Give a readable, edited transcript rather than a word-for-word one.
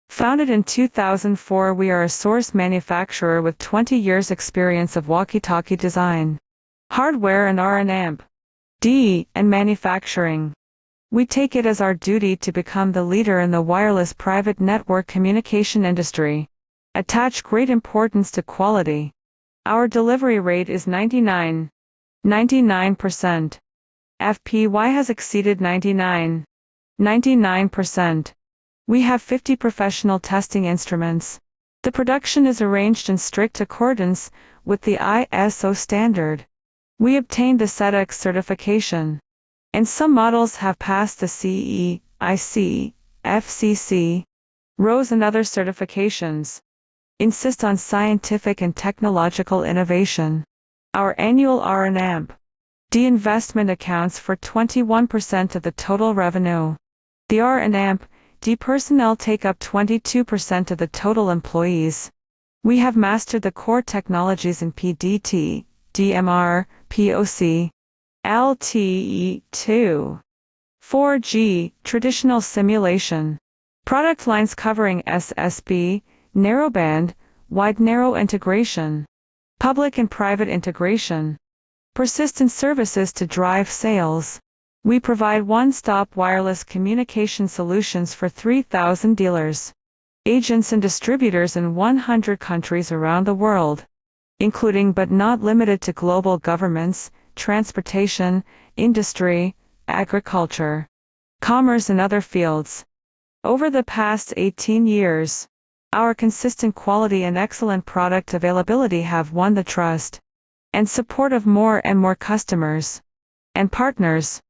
Founded in 2004, we are a source manufacturer with 20 years experience of walkie-talkie design, hardware and R&D, and manufacturing. We take it as our duty to become the leader in the wireless private network communication industry. Attach great importance to quality. Our delivery rate is 99%. FPY has exceeded 99%. We have 50 professional testing instruments. The production is arranged in strict accordance with the ISO standard. We obtained the SETX certification, and some models have passed the CE, IC, FCC, ROSE and other certifications. Insist on scientific and technological innovation. Our annual R&D investment accounts for 21% of the total revenue. The R&D personnel take up 22% of the total employees. We have mastered the core technologies in PDT, DMR, POC, LTE, 2, 4G, traditional simulation. Product lines covering SSB, narrowband, wide narrow integration, public and private integration, persistent services to drive sales. We provide one-stop wireless communication solutions for 3,000 dealers, agents and distributors in 100 countries around the world, including but not limited to global governments, transportation, industry, agriculture, commerce and other fields. Over the past 18 years, our consistent quality and excellent product availability have won the trust and support of more and more customers and partners.